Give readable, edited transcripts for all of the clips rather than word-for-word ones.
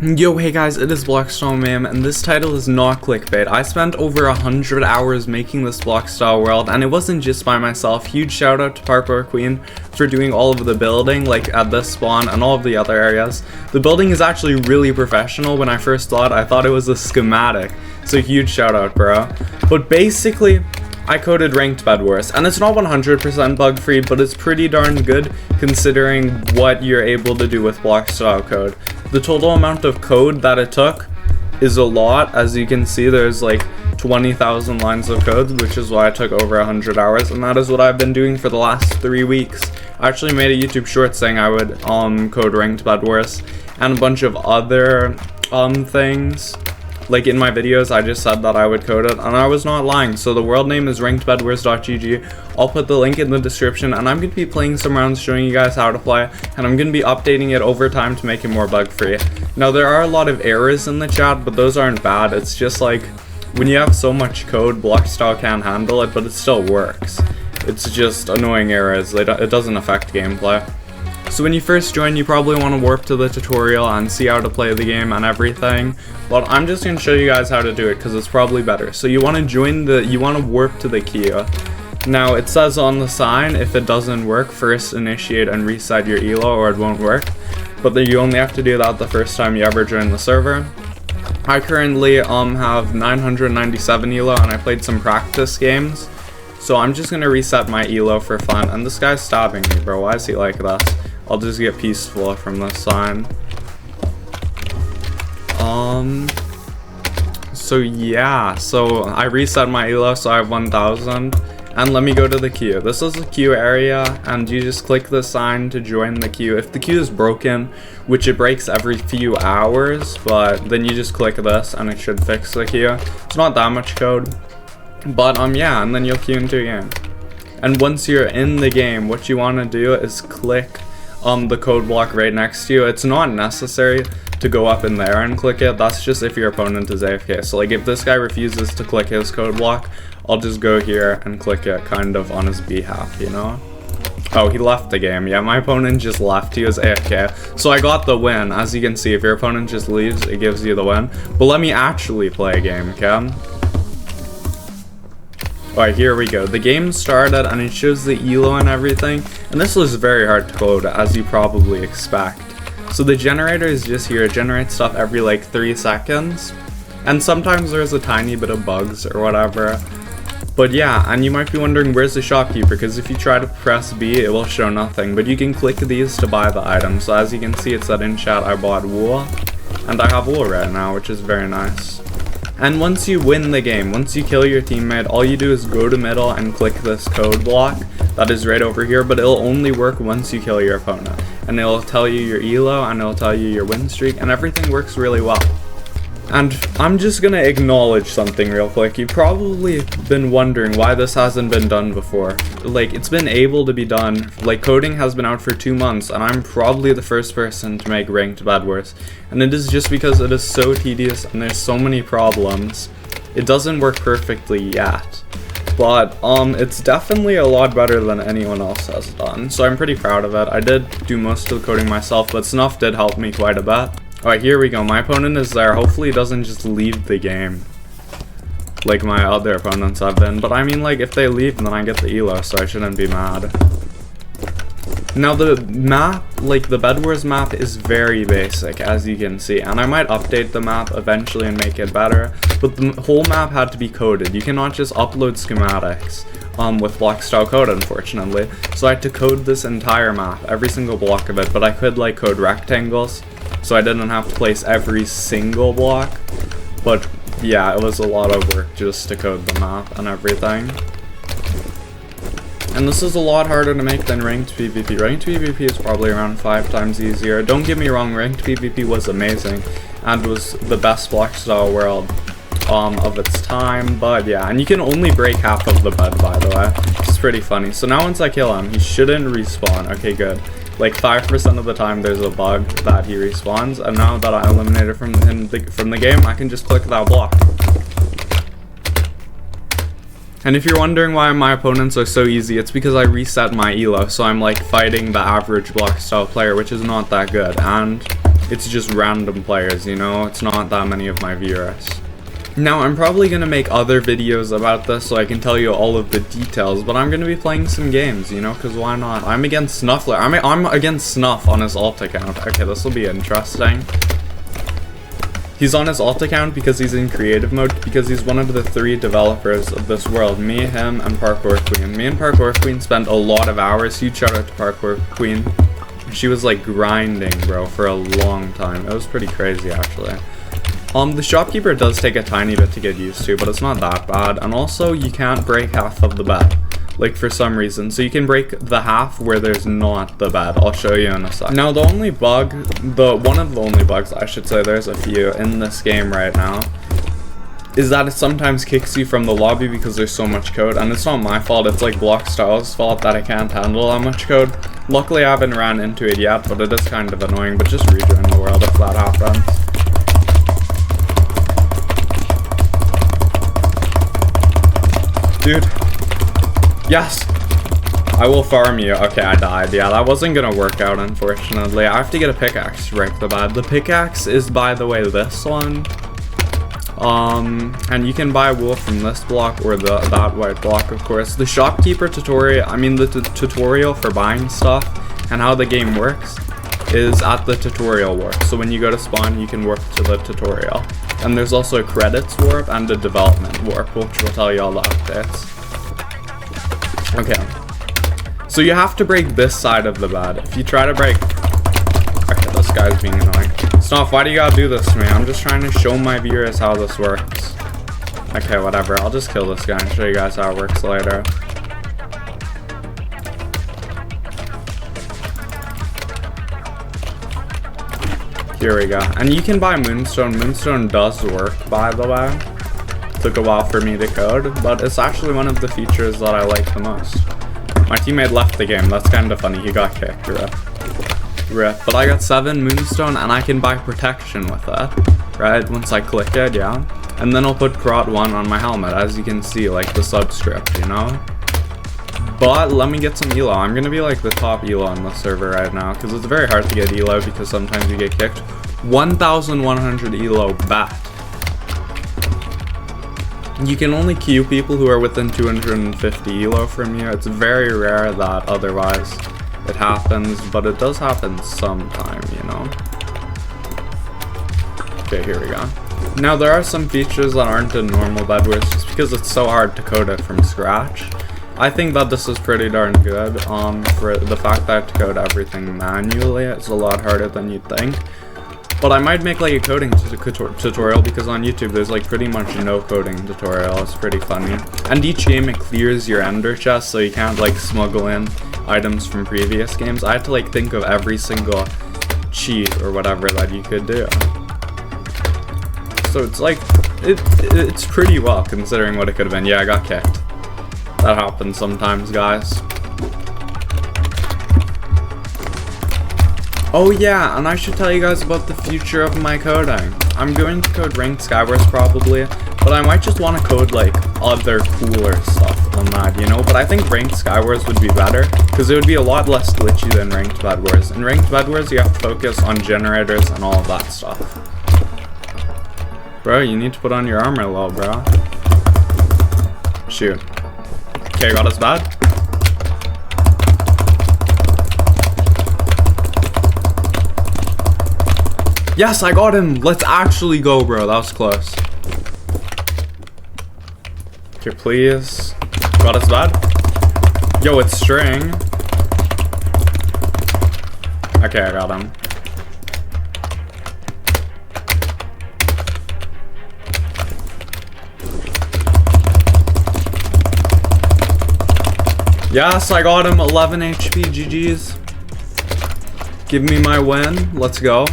Yo, hey guys, it is Blockstyle Mayhem, and this title is not clickbait. I spent over 100 hours making this Blockstyle world, and it wasn't just by myself. Huge shout out to Parkour Queen for doing all of the building, like at this spawn and all of the other areas. The building is actually really professional. When I first saw it, I thought it was a schematic, so huge shout out, bro. But basically, I coded Ranked Bed Wars, and it's not 100% bug free, but it's pretty darn good considering what you're able to do with Blockstyle code. The total amount of code that it took is a lot. As you can see, there's like 20,000 lines of code, which is why I took over 100 hours, and that is what I've been doing for the last 3 weeks. I actually made a YouTube short saying I would code Ranked Bed Wars and a bunch of other things. Like in my videos, I just said that I would code it, and I was not lying. So the world name is rankedbedwars-gg. I'll put the link in the description, and I'm going to be playing some rounds showing you guys how to play, and I'm going to be updating it over time to make it more bug free. Now there are a lot of errors in the chat, but those aren't bad. It's just like when you have so much code, Blockstyle can't handle it, but it still works. It's just annoying errors. It doesn't affect gameplay. So when you first join, you probably want to warp to the tutorial and see how to play the game and everything. But I'm just going to show you guys how to do it because it's probably better. So you want to warp to the queue. Now it says on the sign, if it doesn't work, first initiate and reset your elo or it won't work. But then you only have to do that the first time you ever join the server. I currently have 997 elo, and I played some practice games. So I'm just going to reset my elo for fun. And this guy's stabbing me, bro. Why is he like this? I'll just get peaceful from this sign. So yeah, so I reset my elo, so I have 1000. And let me go to the queue. This is the queue area, and you just click the sign to join the queue. If the queue is broken, which it breaks every few hours, but then you just click this and it should fix the queue. It's not that much code. But yeah, and then you'll queue into a game. And once you're in the game, what you want to do is click the code block right next to you. It's not necessary to go up in there and click it. That's just if your opponent is AFK. So like if this guy refuses to click his code block, I'll just go here and click it kind of on his behalf, you know? Oh, he left the game. Yeah, my opponent just left. He was AFK. So I got the win. As you can see, if your opponent just leaves, it gives you the win. But let me actually play a game, okay? Alright, here we go. The game started and it shows the elo and everything. And this was very hard to code, as you probably expect. So the generator is just here. It generates stuff every like 3 seconds. And sometimes there's a tiny bit of bugs or whatever. But yeah, and you might be wondering where's the shopkeeper, because if you try to press B, it will show nothing. But you can click these to buy the items. So as you can see, it said in chat I bought wool. And I have wool right now, which is very nice. And once you win the game, once you kill your teammate, all you do is go to middle and click this code block that is right over here, but it'll only work once you kill your opponent. And it'll tell you your elo, and it'll tell you your win streak, and everything works really well. And I'm just gonna acknowledge something real quick. You've probably been wondering why this hasn't been done before. Like, it's been able to be done. Like, coding has been out for 2 months, and I'm probably the first person to make Ranked Bed Wars. And it is just because it is so tedious and there's so many problems. It doesn't work perfectly yet. But it's definitely a lot better than anyone else has done. So I'm pretty proud of it. I did do most of the coding myself, but Snuff did help me quite a bit. Alright, here we go. My opponent is there. Hopefully he doesn't just leave the game like my other opponents have been. But I mean, like, if they leave, then I get the elo, so I shouldn't be mad. Now the map, like the Bed Wars map, is very basic, as you can see. And I might update the map eventually and make it better. But the whole map had to be coded. You cannot just upload schematics with Blockstyle code, unfortunately. So I had to code this entire map, every single block of it. But I could like code rectangles, so I didn't have to place every single block. But yeah, it was a lot of work just to code the map and everything. And this is a lot harder to make than ranked PvP. Ranked PvP is probably around 5 times easier. Don't get me wrong, ranked PvP was amazing and was the best Blockstyle world of its time. But yeah, and you can only break half of the bed, by the way. It's pretty funny. So now once I kill him, he shouldn't respawn. Okay, good. Like 5% of the time there's a bug that he respawns, and now that I eliminated from the game, I can just click that block. And if you're wondering why my opponents are so easy, it's because I reset my elo, so I'm like fighting the average Blockstyle player, which is not that good. And it's just random players, you know? It's not that many of my viewers. Now, I'm probably gonna make other videos about this so I can tell you all of the details, but I'm gonna be playing some games, you know, because why not? I'm against Snuffler. I'm against Snuff on his alt account. Okay, this will be interesting. He's on his alt account because he's in creative mode, because he's one of the 3 developers of this world, me, him, and Parkour Queen. Me and Parkour Queen spent a lot of hours. Huge shout out to Parkour Queen. She was like grinding, bro, for a long time. It was pretty crazy, actually. The shopkeeper does take a tiny bit to get used to, but it's not that bad. And also, you can't break half of the bed, like for some reason. So you can break the half where there's not the bed. I'll show you in a sec. Now, the only bug, one of the only bugs, I should say, there's a few in this game right now, is that it sometimes kicks you from the lobby because there's so much code. And it's not my fault, it's like Blockstyle's fault that I can't handle that much code. Luckily, I haven't ran into it yet, but it is kind of annoying. But just rejoin the world if that happens. Dude. Yes. I will farm you. Okay, I died. Yeah, that wasn't gonna work out, unfortunately. I have to get a pickaxe to break the bed. The pickaxe is, by the way, this one. And you can buy wool from this block or that white block, of course. The shopkeeper tutorial, I mean the tutorial for buying stuff and how the game works is at the tutorial warp. So when you go to spawn, you can warp to the tutorial. And there's also a credits warp and a development warp, which will tell you all the updates. Okay. So you have to break this side of the bed. If you try to break... Okay, this guy's being annoying. Snuff, why do you gotta do this to me? I'm just trying to show my viewers how this works. Okay, whatever. I'll just kill this guy and show you guys how it works later. Here we go. And you can buy Moonstone. Moonstone does work, by the way. Took a while for me to code, but it's actually one of the features that I like the most. My teammate left the game. That's kind of funny. He got kicked. Rip. But I got 7 Moonstone, and I can buy protection with it. Right? Once I click it, yeah. And then I'll put Prot 1 on my helmet, as you can see, like the subscript, you know? But let me get some elo. I'm gonna be like the top elo on the server right now, because it's very hard to get elo because sometimes you get kicked. 1,100 elo bat. You can only queue people who are within 250 elo from you. It's very rare that otherwise it happens, but it does happen sometime, you know? Okay, here we go. Now, there are some features that aren't in normal bedwars just because it's so hard to code it from scratch. I think that this is pretty darn good, for the fact that I have to code everything manually. It's a lot harder than you'd think. But I might make like a coding tutorial, because on YouTube there's like pretty much no coding tutorial. It's pretty funny. And each game it clears your ender chest, so you can't like smuggle in items from previous games. I had to like think of every single cheat or whatever that you could do. So it's like, it's pretty well considering what it could have been. Yeah, I got kicked. That happens sometimes, guys. Oh yeah, and I should tell you guys about the future of my coding. I'm going to code Ranked Skywars probably, but I might just want to code like other cooler stuff on that, you know? But I think Ranked Skywars would be better, because it would be a lot less glitchy than Ranked Bedwars. In Ranked Bedwars, you have to focus on generators and all of that stuff. Bro, you need to put on your armor low, bro. Shoot. Okay, got us bad. Yes, I got him. Let's actually go, bro. That was close. Okay, please. Got us bad. Yo, it's string. Okay, I got him. Yes, I got him. 11 HP. GG's. Give me my win. Let's go.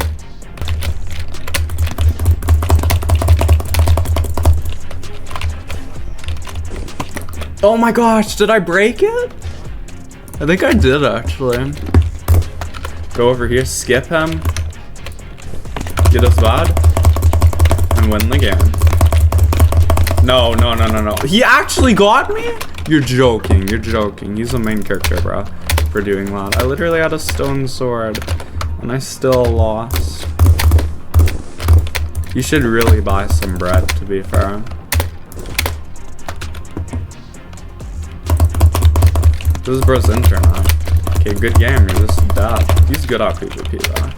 Oh my gosh, did I break it? I think I did, actually. Go over here, skip him. Get us bad. And win the game. No, no, no, no, no. He actually got me? You're joking, you're joking. He's the main character, bro, for doing that. I literally had a stone sword, and I still lost. You should really buy some bread, to be fair. This is bro's internet. Okay, good game. You're just dead. He's good at PvP though.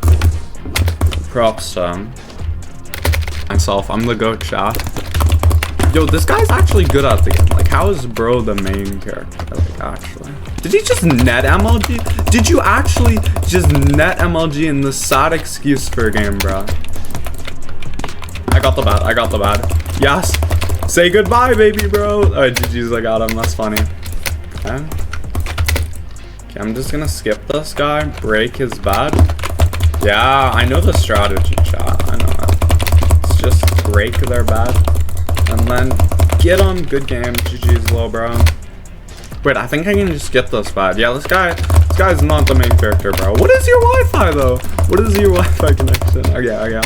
Props to him. Myself, I'm the GOAT, chat. Yo, this guy's actually good at the game. Like, how is bro the main character? Like, actually. Did he just net MLG? Did you actually just net MLG in the sad excuse for a game, bro? I got the bad. I got the bad. Yes. Say goodbye, baby, bro. Oh, GG's, I got him. That's funny. Okay. Okay, I'm just gonna skip this guy. Break his bad. Yeah, I know the strategy, chat. I know it. It's just break their bad. And then get on. Good game. GG's, low, bro. Wait, I think I can just get this bad. Yeah, this guy's not the main character, bro. What is your Wi-Fi, though? What is your Wi-Fi connection? Okay.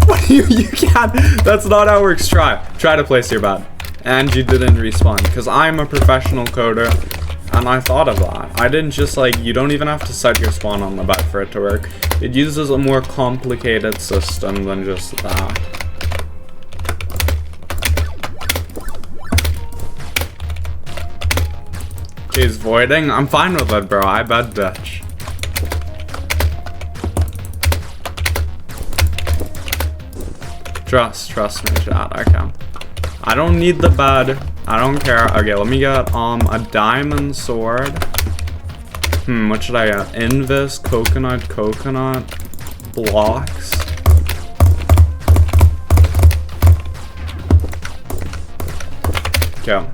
What do you can't. That's not how it works. Try to place your bad. And you didn't respawn. Because I'm a professional coder. And I thought of that. I didn't just like, you don't even have to set your spawn on the bed for it to work. It uses a more complicated system than just that. He's voiding. I'm fine with it, bro. I bet bitch. Trust me, chat. I can. I don't need the bed. I don't care. Okay, let me get a diamond sword. What should I get? Invis, coconut, blocks. Okay.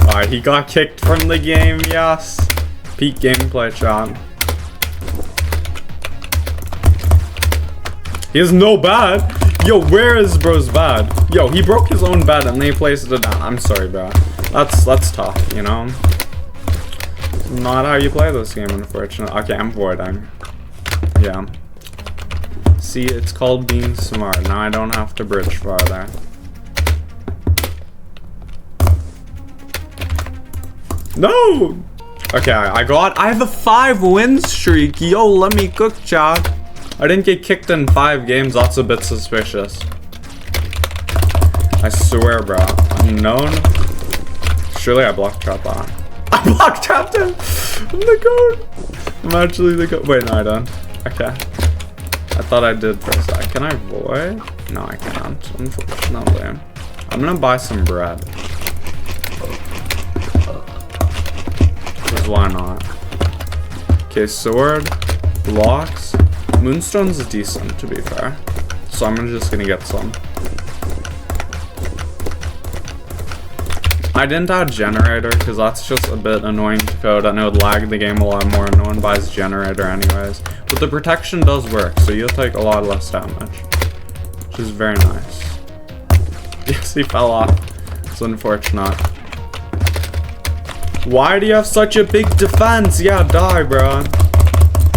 Alright, he got kicked from the game, yes. Peak gameplay, chat. He has no bad. Yo, where is bro's bad? Yo, he broke his own bed and they placed it down. I'm sorry, bro. That's tough, you know? Not how you play this game, unfortunately. Okay, I'm voiding. Yeah. See, it's called being smart. Now I don't have to bridge farther. No! Okay, I have a 5-win streak. Yo, let me cook, chat. I didn't get kicked in 5 games. That's a bit suspicious. I swear, bro. Unknown. Surely I block trapped that. I block trapped him. I'm the goat. I'm actually the goat. Wait, no, I don't. Okay. I thought I did for a sec. Can I void? No, I can't. Unfortunately. I'm gonna buy some bread. Because why not? Okay, sword. Blocks. Moonstone's decent, to be fair. So I'm just gonna get some. I didn't add generator because that's just a bit annoying to code and it would lag the game a lot more. No one buys generator anyways. But the protection does work, so you'll take a lot less damage. Which is very nice. Yes, he fell off. It's unfortunate. Why do you have such a big defense? Yeah, die, bro.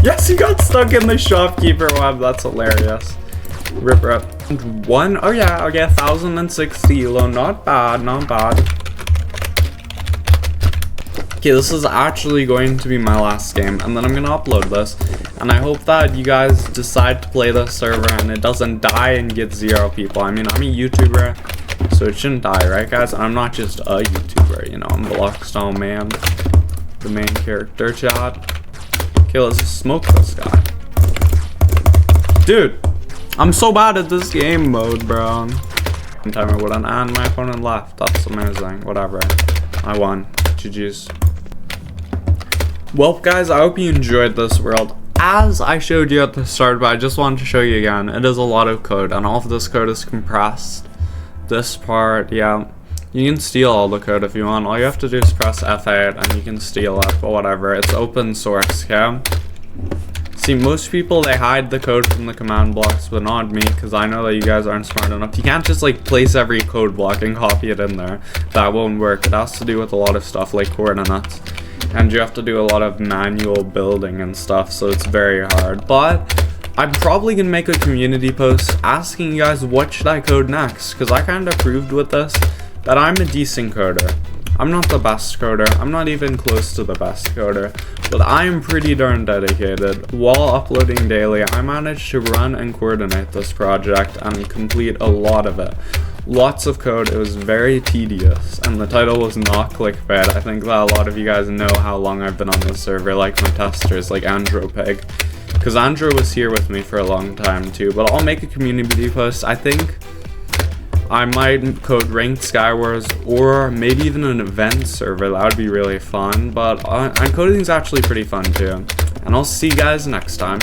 Yes, he got stuck in the shopkeeper web. That's hilarious. Rip. One. Oh yeah, okay, 1060 elo. Not bad, not bad. Okay, this is actually going to be my last game, and then I'm gonna upload this. And I hope that you guys decide to play this server and it doesn't die and get 0 people. I mean, I'm a YouTuber, so it shouldn't die, right, guys? I'm not just a YouTuber, you know. I'm Blockstone Man, the main character, chat. Okay, let's just smoke this guy. Dude, I'm so bad at this game mode, bro. Timer wouldn't, and my opponent left. That's amazing. Whatever. I won. GG's. Well, guys, I hope you enjoyed this world. As I showed you at the start, but I just wanted to show you again, it is a lot of code, and all of this code is compressed. This part, yeah. You can steal all the code if you want. All you have to do is press F8 and you can steal it, but whatever. It's open source, okay? See, most people, they hide the code from the command blocks, but not me, because I know that you guys aren't smart enough. You can't just, like, place every code block and copy it in there. That won't work. It has to do with a lot of stuff, like coordinates. And you have to do a lot of manual building and stuff, so it's very hard. But I'm probably going to make a community post asking you guys what should I code next, because I kind of proved with this that I'm a decent coder. I'm not the best coder, I'm not even close to the best coder, but I am pretty darn dedicated. While uploading daily, I managed to run and coordinate this project and complete a lot of it. Lots of code, it was very tedious, and the title was not clickbait. I think that a lot of you guys know how long I've been on this server, like my testers, like Andropig, because Andrew was here with me for a long time too. But I'll make a community post. I think I might code ranked Skywars, or maybe even an event server. That would be really fun, but uncoding is actually pretty fun too. And I'll see you guys next time.